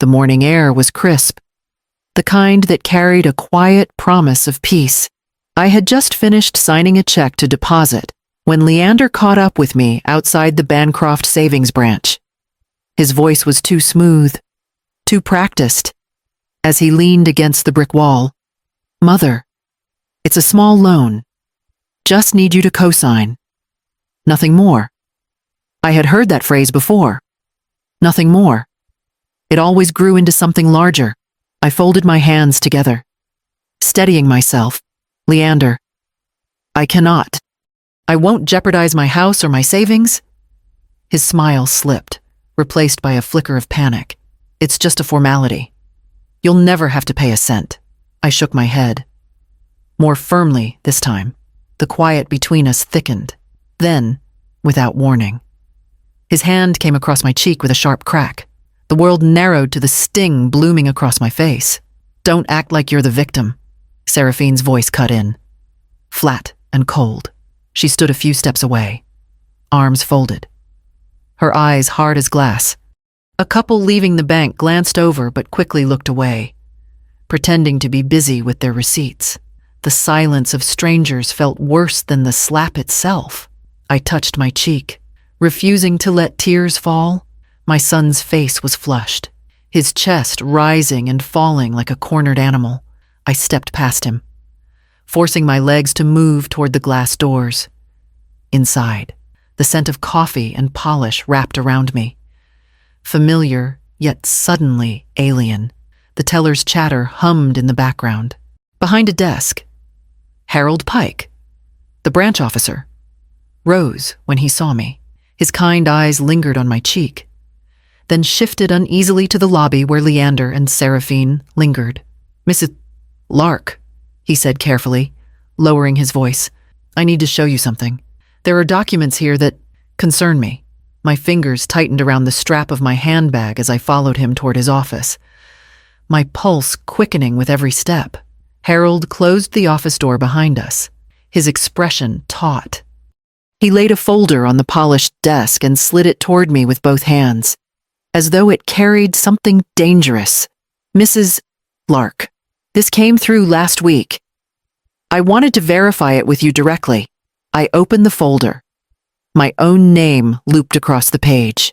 The morning air was crisp, the kind that carried a quiet promise of peace. I had just finished signing a check to deposit when Leander caught up with me outside the Bancroft Savings Branch. His voice was too smooth, too practiced, as he leaned against the brick wall. "Mother, it's a small loan. Just need you to co-sign. Nothing more." I had heard that phrase before. Nothing more. It always grew into something larger. I folded my hands together, steadying myself. "Leander, I cannot. I won't jeopardize my house or my savings." His smile slipped, replaced by a flicker of panic. "It's just a formality. You'll never have to pay a cent." I shook my head. More firmly this time. The quiet between us thickened. Then, without warning, his hand came across my cheek with a sharp crack. The world narrowed to the sting blooming across my face. "Don't act like you're the victim," Seraphine's voice cut in. Flat and cold. She stood a few steps away, arms folded, her eyes hard as glass. A couple leaving the bank glanced over but quickly looked away, pretending to be busy with their receipts. The silence of strangers felt worse than the slap itself. I touched my cheek, refusing to let tears fall. My son's face was flushed, his chest rising and falling like a cornered animal. I stepped past him, forcing my legs to move toward the glass doors. Inside, the scent of coffee and polish wrapped around me. Familiar, yet suddenly alien. The teller's chatter hummed in the background. Behind a desk, Harold Pike, the branch officer, rose when he saw me. His kind eyes lingered on my cheek, then shifted uneasily to the lobby where Leander and Seraphine lingered. "Mrs. Lark," he said carefully, lowering his voice, "I need to show you something. There are documents here that concern me." My fingers tightened around the strap of my handbag as I followed him toward his office, my pulse quickening with every step. Harold closed the office door behind us, his expression taut. He laid a folder on the polished desk and slid it toward me with both hands, as though it carried something dangerous. "Mrs. Lark, this came through last week. I wanted to verify it with you directly." I opened the folder. My own name looped across the page.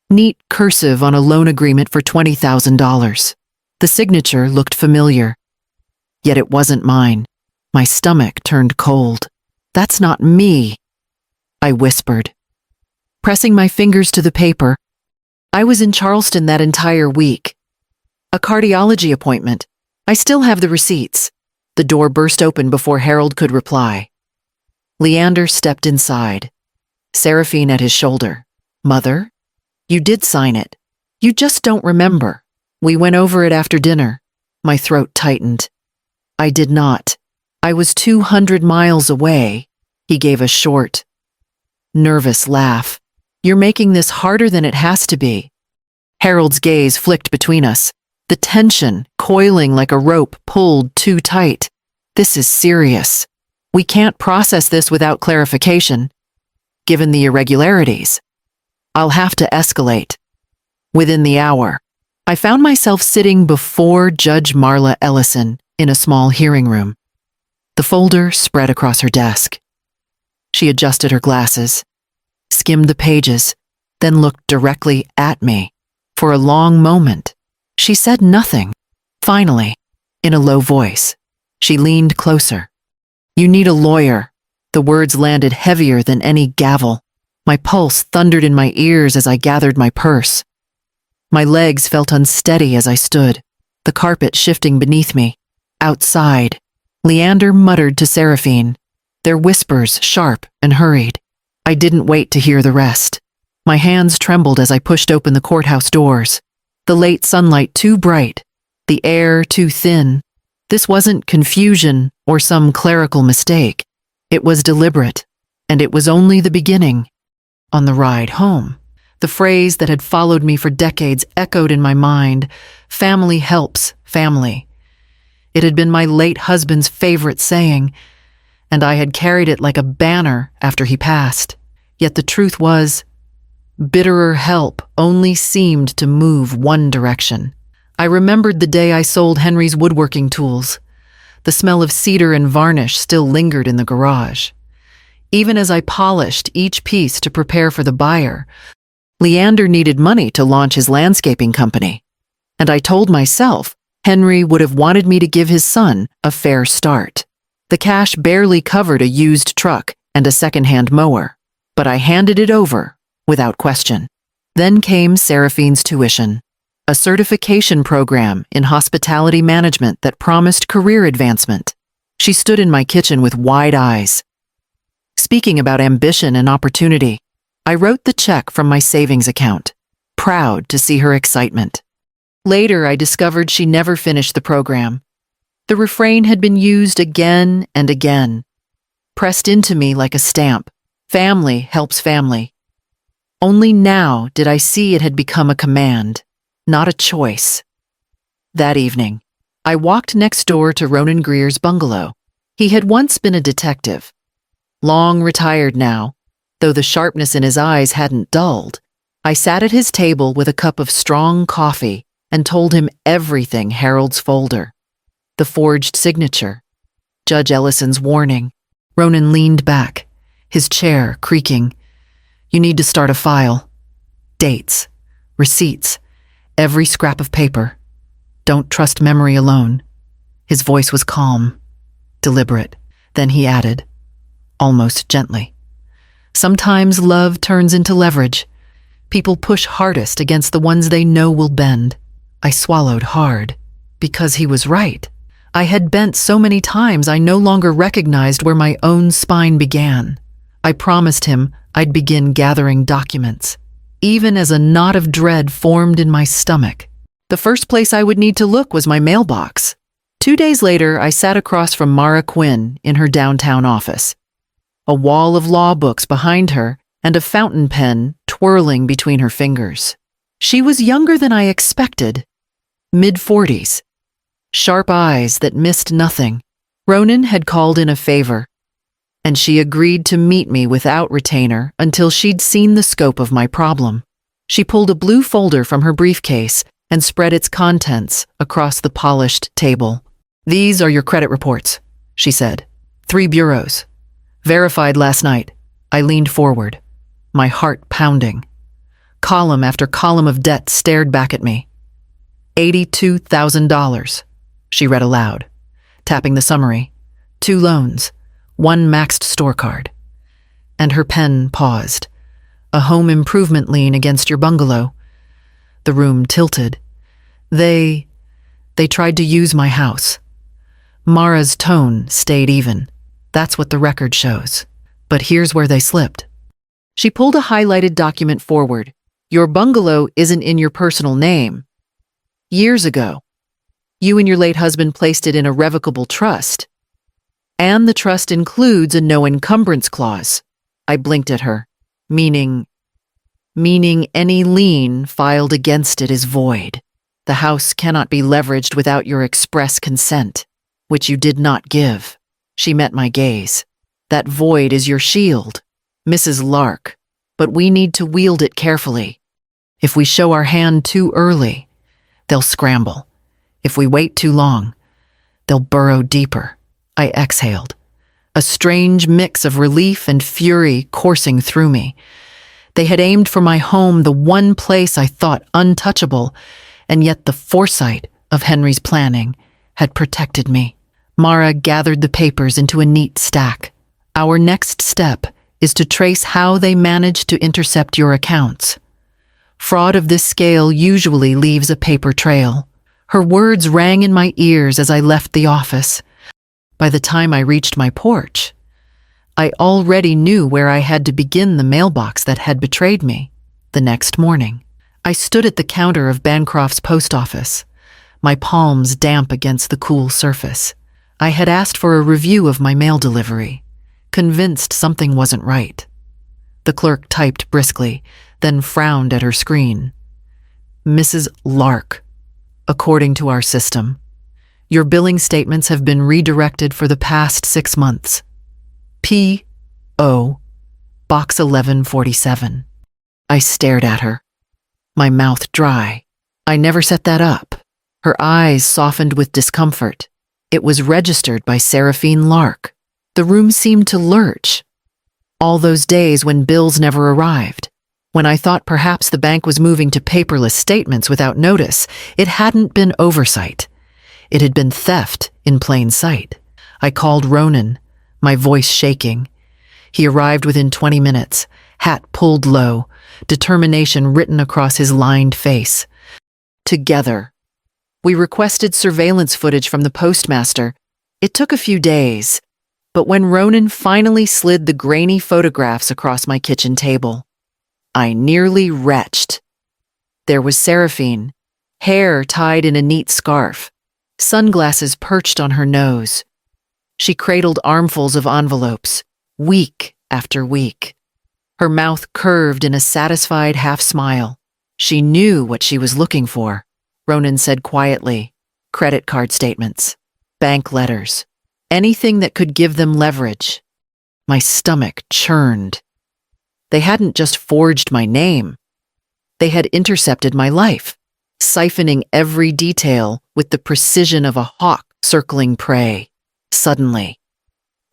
Neat cursive on a loan agreement for $20,000. The signature looked familiar, yet it wasn't mine. My stomach turned cold. "That's not me," I whispered, pressing my fingers to the paper. "I was in Charleston that entire week. A cardiology appointment. I still have the receipts." The door burst open before Harold could reply. Leander stepped inside, Seraphine at his shoulder. "Mother, you did sign it. You just don't remember. We went over it after dinner." My throat tightened. "I did not. I was 200 miles away." He gave a short, nervous laugh. "You're making this harder than it has to be." Harold's gaze flicked between us, the tension coiling like a rope pulled too tight. "This is serious. We can't process this without clarification. Given the irregularities, I'll have to escalate." Within the hour, I found myself sitting before Judge Marla Ellison in a small hearing room. The folder spread across her desk. She adjusted her glasses, skimmed the pages, then looked directly at me. For a long moment, she said nothing. Finally, in a low voice, she leaned closer. "You need a lawyer." The words landed heavier than any gavel. My pulse thundered in my ears as I gathered my purse. My legs felt unsteady as I stood, the carpet shifting beneath me. Outside, Leander muttered to Seraphine, their whispers sharp and hurried. I didn't wait to hear the rest. My hands trembled as I pushed open the courthouse doors. The late sunlight too bright, the air too thin. This wasn't confusion or some clerical mistake. It was deliberate, and it was only the beginning. On the ride home, the phrase that had followed me for decades echoed in my mind, "Family helps family." It had been my late husband's favorite saying, and I had carried it like a banner after he passed. Yet the truth was, bitterer help only seemed to move one direction. I remembered the day I sold Henry's woodworking tools. The smell of cedar and varnish still lingered in the garage. Even as I polished each piece to prepare for the buyer, Leander needed money to launch his landscaping company. And I told myself Henry would have wanted me to give his son a fair start. The cash barely covered a used truck and a second-hand mower, but I handed it over without question. Then came Seraphine's tuition, a certification program in hospitality management that promised career advancement. She stood in my kitchen with wide eyes. Speaking about ambition and opportunity, I wrote the check from my savings account, proud to see her excitement. Later, I discovered she never finished the program. The refrain had been used again and again, pressed into me like a stamp. Family helps family. Only now did I see it had become a command, not a choice. That evening, I walked next door to Ronan Greer's bungalow. He had once been a detective, long retired now, though the sharpness in his eyes hadn't dulled. I sat at his table with a cup of strong coffee and told him everything: Harold's folder, the forged signature, Judge Ellison's warning. Ronan leaned back, his chair creaking. You need to start a file. Dates, receipts, every scrap of paper. Don't trust memory alone. His voice was calm, deliberate. Then he added, almost gently, sometimes love turns into leverage. People push hardest against the ones they know will bend. I swallowed hard, because he was right. I had bent so many times I no longer recognized where my own spine began. I promised him I'd begin gathering documents, even as a knot of dread formed in my stomach. The first place I would need to look was my mailbox. 2 days later, I sat across from Mara Quinn in her downtown office, a wall of law books behind her and a fountain pen twirling between her fingers. She was younger than I expected, mid-40s, sharp eyes that missed nothing. Ronan had called in a favor, and she agreed to meet me without retainer until she'd seen the scope of my problem. She pulled a blue folder from her briefcase and spread its contents across the polished table. These are your credit reports, she said. 3 bureaus. Verified last night. I leaned forward, my heart pounding. Column after column of debt stared back at me. $82,000, she read aloud, tapping the summary. 2 loans, 1 maxed store card. And her pen paused. A home improvement lien against your bungalow. The room tilted. They tried to use my house. Mara's tone stayed even. That's what the record shows. But here's where they slipped. She pulled a highlighted document forward. Your bungalow isn't in your personal name. Years ago, you and your late husband placed it in a revocable trust. And the trust includes a no encumbrance clause. I blinked at her, meaning any lien filed against it is void. The house cannot be leveraged without your express consent, which you did not give. She met my gaze. That void is your shield, Mrs. Lark, but we need to wield it carefully. If we show our hand too early, they'll scramble. If we wait too long, they'll burrow deeper. I exhaled, a strange mix of relief and fury coursing through me. They had aimed for my home, the one place I thought untouchable, and yet the foresight of Henry's planning had protected me. Mara gathered the papers into a neat stack. Our next step is to trace how they managed to intercept your accounts. Fraud of this scale usually leaves a paper trail. Her words rang in my ears as I left the office. By the time I reached my porch, I already knew where I had to begin the mailbox that had betrayed me. The next morning, I stood at the counter of Bancroft's post office, my palms damp against the cool surface. I had asked for a review of my mail delivery, convinced something wasn't right. The clerk typed briskly, then frowned at her screen. Mrs. Lark, according to our system, your billing statements have been redirected for the past 6 months. P.O. Box 1147. I stared at her, my mouth dry. I never set that up. Her eyes softened with discomfort. It was registered by Seraphine Lark. The room seemed to lurch. All those days when bills never arrived, when I thought perhaps the bank was moving to paperless statements without notice, it hadn't been oversight. It had been theft in plain sight. I called Ronan, my voice shaking. He arrived within 20 minutes, hat pulled low, determination written across his lined face. Together. We requested surveillance footage from the postmaster. It took a few days, but when Ronan finally slid the grainy photographs across my kitchen table, I nearly retched. There was Seraphine, hair tied in a neat scarf, sunglasses perched on her nose. She cradled armfuls of envelopes, week after week. Her mouth curved in a satisfied half-smile. She knew what she was looking for, Ronan said quietly. Credit card statements, bank letters, anything that could give them leverage. My stomach churned. They hadn't just forged my name. They had intercepted my life, siphoning every detail with the precision of a hawk circling prey. Suddenly,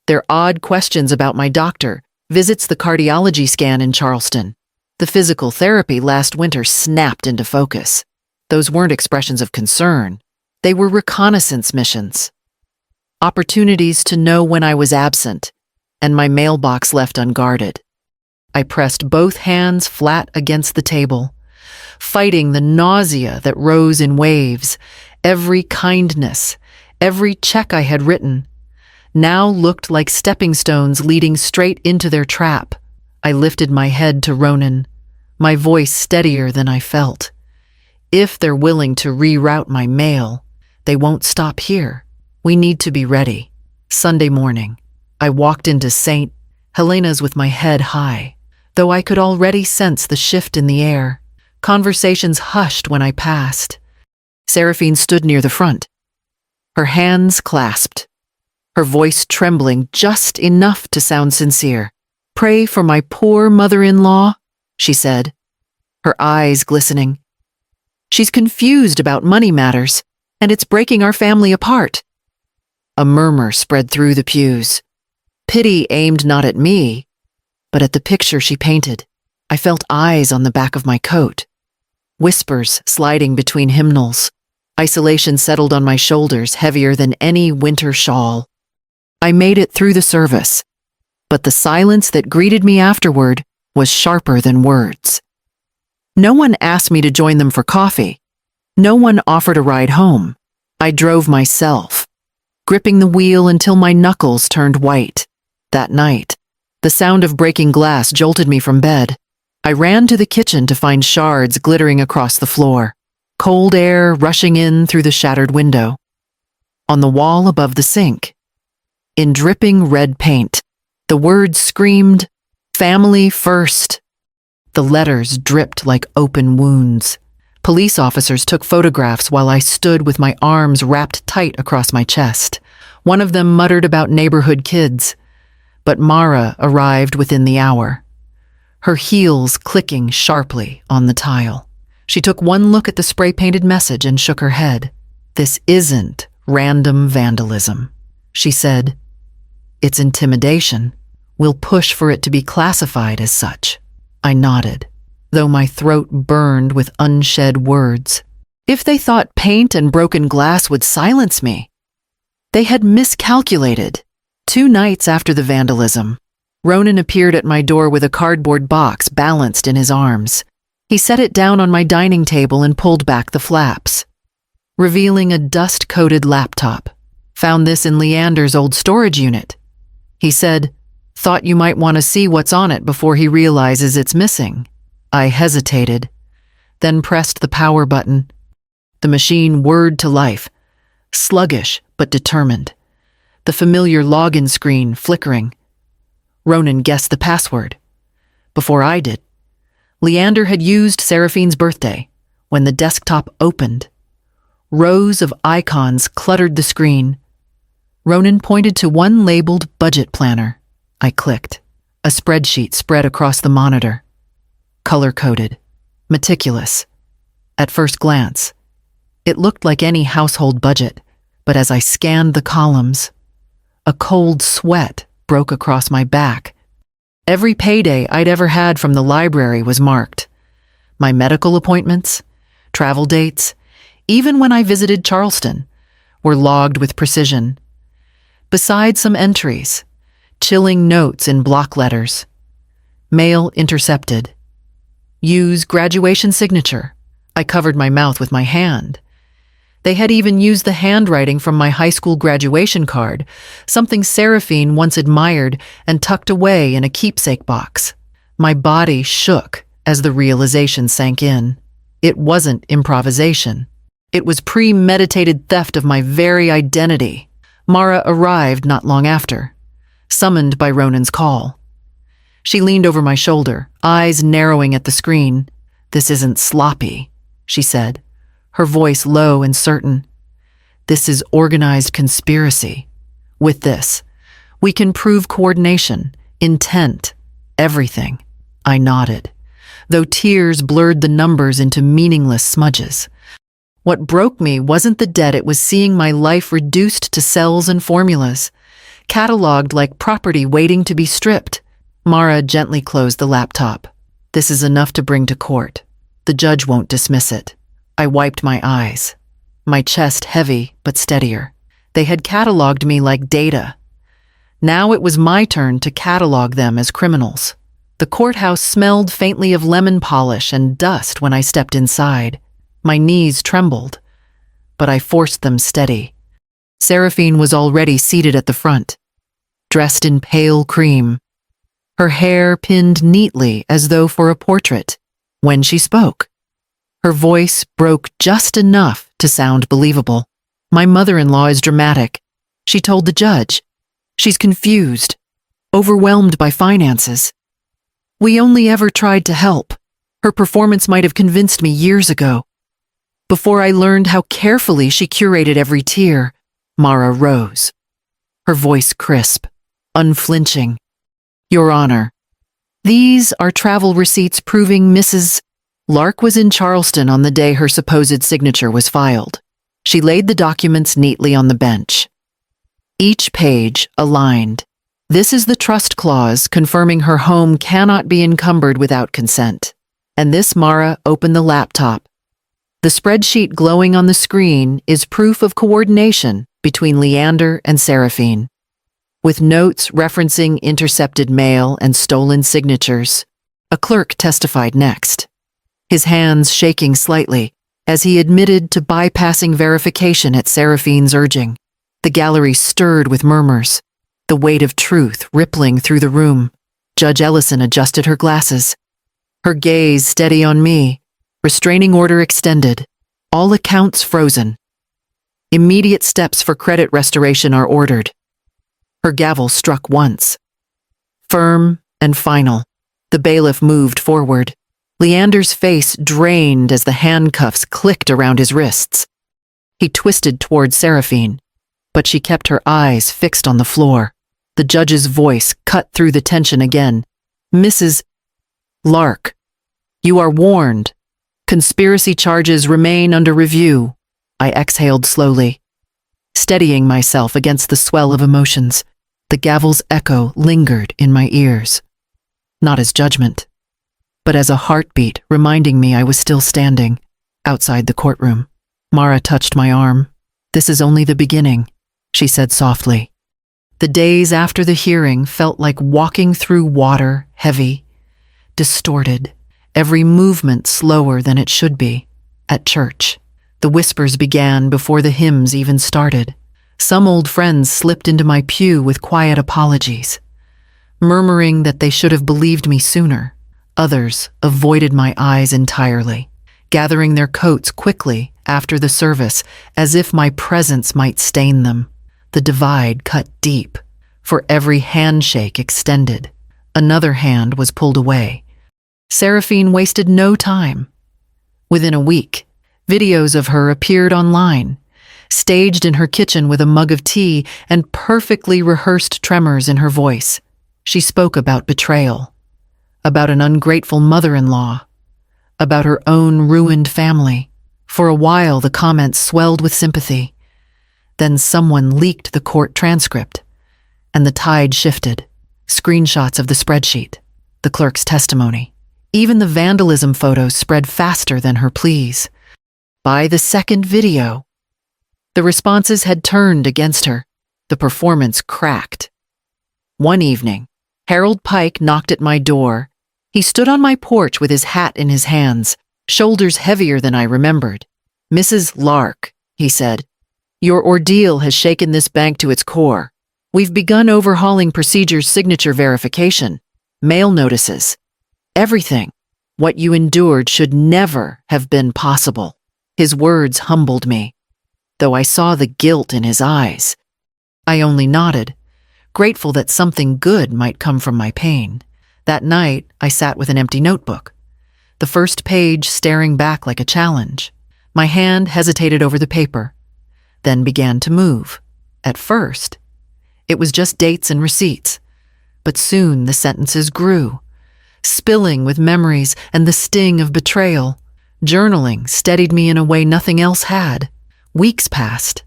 their odd questions about my doctor, visits the cardiology scan in Charleston, the physical therapy last winter snapped into focus. Those weren't expressions of concern. They were reconnaissance missions. Opportunities to know when I was absent, and my mailbox left unguarded. I pressed both hands flat against the table, fighting the nausea that rose in waves. Every kindness, every check I had written, now looked like stepping stones leading straight into their trap. I lifted my head to Ronan, my voice steadier than I felt. If they're willing to reroute my mail, they won't stop here. We need to be ready. Sunday morning, I walked into St. Helena's with my head high, though I could already sense the shift in the air. Conversations hushed when I passed. Seraphine stood near the front, her hands clasped, her voice trembling just enough to sound sincere. "Pray for my poor mother-in-law," she said, her eyes glistening. "She's confused about money matters, and it's breaking our family apart." A murmur spread through the pews. Pity aimed not at me, but at the picture she painted. I felt eyes on the back of my coat, whispers sliding between hymnals. Isolation settled on my shoulders, heavier than any winter shawl. I made it through the service, but the silence that greeted me afterward was sharper than words. No one asked me to join them for coffee. No one offered a ride home. I drove myself, gripping the wheel until my knuckles turned white. That night, the sound of breaking glass jolted me from bed. I ran to the kitchen to find shards glittering across the floor, cold air rushing in through the shattered window. On the wall above the sink, in dripping red paint, the words screamed, "Family first." The letters dripped like open wounds. Police officers took photographs while I stood with my arms wrapped tight across my chest. One of them muttered about neighborhood kids, but Mara arrived within the hour, her heels clicking sharply on the tile. She took one look at the spray-painted message and shook her head. "This isn't random vandalism," she said. "It's intimidation. We'll push for it to be classified as such." I nodded, though my throat burned with unshed words. If they thought paint and broken glass would silence me, they had miscalculated. 2 nights after the vandalism, Ronan appeared at my door with a cardboard box balanced in his arms. He set it down on my dining table and pulled back the flaps, revealing a dust-coated laptop. "Found this in Leander's old storage unit," he said. "Thought you might want to see what's on it before he realizes it's missing." I hesitated, then pressed the power button. The machine whirred to life, sluggish but determined, the familiar login screen flickering. Ronan guessed the password. Before I did. Leander had used Seraphine's birthday when the desktop opened. Rows of icons cluttered the screen. Ronan pointed to one labeled budget planner. I clicked. A spreadsheet spread across the monitor. Color-coded, meticulous. At first glance, It looked like any household budget, but as I scanned the columns, a cold sweat broke across my back. Every payday I'd ever had from the library was marked. My medical appointments, travel dates, even when I visited Charleston, were logged with precision. Besides some entries, chilling notes in block letters. Mail intercepted. Use graduation signature. I covered my mouth with my hand. They had even used the handwriting from my high school graduation card, something Seraphine once admired and tucked away in a keepsake box. My body shook as the realization sank in. It wasn't improvisation. It was premeditated theft of my very identity. Mara arrived not long after, summoned by Ronan's call. She leaned over my shoulder, eyes narrowing at the screen. "This isn't sloppy," she said, her voice low and certain. "This is organized conspiracy. With this, we can prove coordination, intent, everything." I nodded, though tears blurred the numbers into meaningless smudges. What broke me wasn't the debt, it was seeing my life reduced to cells and formulas, cataloged like property waiting to be stripped. Mara gently closed the laptop. "This is enough to bring to court. The judge won't dismiss it." I wiped my eyes, my chest heavy but steadier. They had cataloged me like data. Now it was my turn to catalog them as criminals. The courthouse smelled faintly of lemon polish and dust when I stepped inside. My knees trembled, but I forced them steady. Seraphine was already seated at the front, dressed in pale cream, her hair pinned neatly as though for a portrait. When she spoke, her voice broke just enough to sound believable. "My mother-in-law is dramatic," she told the judge. "She's confused, overwhelmed by finances. We only ever tried to help. Her performance might have convinced me years ago. Before I learned how carefully she curated every tear." Mara rose, her voice crisp, unflinching. "Your Honor, these are travel receipts proving Mrs. Lark was in Charleston on the day her supposed signature was filed." She laid the documents neatly on the bench, each page aligned. "This is the trust clause confirming her home cannot be encumbered without consent." And this, Mara opened the laptop. The spreadsheet glowing on the screen is proof of coordination between Leander and Seraphine, with notes referencing intercepted mail and stolen signatures. A clerk testified next, his hands shaking slightly as he admitted to bypassing verification at Seraphine's urging. The gallery stirred with murmurs, the weight of truth rippling through the room. Judge Ellison adjusted her glasses, her gaze steady on me. Restraining order extended. All accounts frozen. Immediate steps for credit restoration are ordered. Her gavel struck once. Firm and final. The bailiff moved forward. Leander's face drained as the handcuffs clicked around his wrists. He twisted toward Seraphine, but she kept her eyes fixed on the floor. The judge's voice cut through the tension again. "Mrs. Lark, you are warned. Conspiracy charges remain under review." I exhaled slowly, steadying myself against the swell of emotions. The gavel's echo lingered in my ears, not as judgment, but as a heartbeat reminding me I was still standing outside the courtroom. Mara touched my arm. "This is only the beginning," she said softly. The days after the hearing felt like walking through water, heavy, distorted, every movement slower than it should be. At church, the whispers began before the hymns even started. Some old friends slipped into my pew with quiet apologies, murmuring that they should have believed me sooner. Others avoided my eyes entirely, gathering their coats quickly after the service as if my presence might stain them. The divide cut deep. For every handshake extended, another hand was pulled away. Seraphine wasted no time. Within a week, videos of her appeared online, staged in her kitchen with a mug of tea and perfectly rehearsed tremors in her voice. She spoke about betrayal, about an ungrateful mother-in-law, about her own ruined family. For a while, the comments swelled with sympathy. Then someone leaked the court transcript, and the tide shifted. Screenshots of the spreadsheet, the clerk's testimony. Even the vandalism photos spread faster than her pleas. By the second video, the responses had turned against her. The performance cracked. One evening, Harold Pike knocked at my door. He stood on my porch with his hat in his hands, shoulders heavier than I remembered. "Mrs. Lark," he said, "your ordeal has shaken this bank to its core. We've begun overhauling procedures, signature verification, mail notices. Everything. What you endured should never have been possible." His words humbled me, though I saw the guilt in his eyes. I only nodded, grateful that something good might come from my pain. That night, I sat with an empty notebook, the first page staring back like a challenge. My hand hesitated over the paper, then began to move. At first, it was just dates and receipts, but soon the sentences grew, spilling with memories and the sting of betrayal. Journaling steadied me in a way nothing else had. Weeks passed,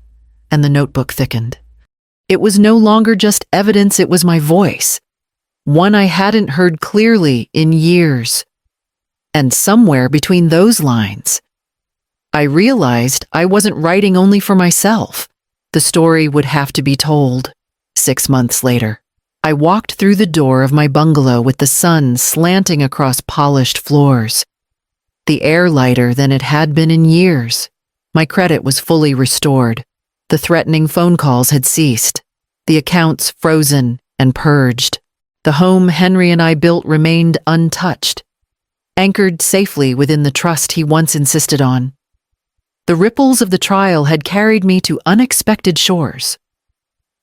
and the notebook thickened. It was no longer just evidence, it was my voice, one I hadn't heard clearly in years. And somewhere between those lines, I realized I wasn't writing only for myself. The story would have to be told. 6 months later, I walked through the door of my bungalow with the sun slanting across polished floors. The air lighter than it had been in years. My credit was fully restored. The threatening phone calls had ceased. The accounts frozen and purged. The home Henry and I built remained untouched, anchored safely within the trust he once insisted on. The ripples of the trial had carried me to unexpected shores.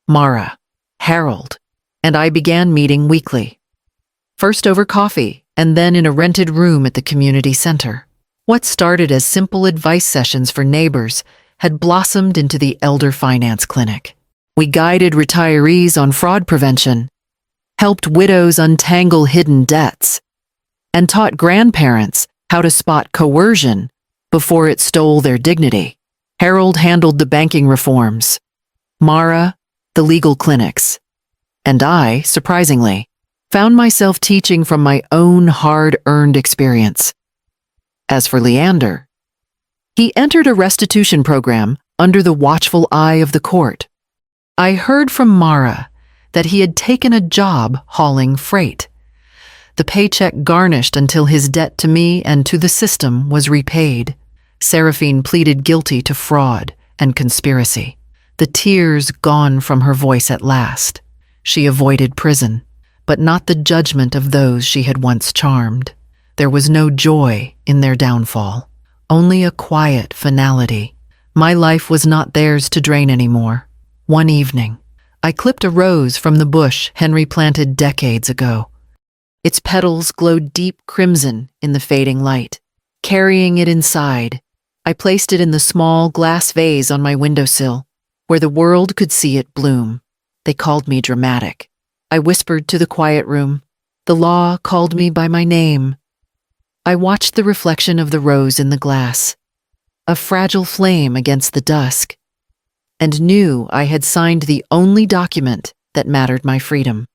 Mara, Harold, and I began meeting weekly. First over coffee, and then in a rented room at the community center. What started as simple advice sessions for neighbors had blossomed into the Elder Finance Clinic. We guided retirees on fraud prevention, helped widows untangle hidden debts, and taught grandparents how to spot coercion before it stole their dignity. Harold handled the banking reforms, Mara, the legal clinics, and I, surprisingly, found myself teaching from my own hard-earned experience. As for Leander, he entered a restitution program under the watchful eye of the court. I heard from Mara that he had taken a job hauling freight. The paycheck garnished until his debt to me and to the system was repaid. Seraphine pleaded guilty to fraud and conspiracy. The tears gone from her voice at last. She avoided prison, but not the judgment of those she had once charmed. There was no joy in their downfall, only a quiet finality. My life was not theirs to drain anymore. One evening, I clipped a rose from the bush Henry planted decades ago. Its petals glowed deep crimson in the fading light. Carrying it inside, I placed it in the small glass vase on my windowsill, where the world could see it bloom. They called me dramatic. I whispered to the quiet room. The law called me by my name. I watched the reflection of the rose in the glass, a fragile flame against the dusk, and knew I had signed the only document that mattered my freedom.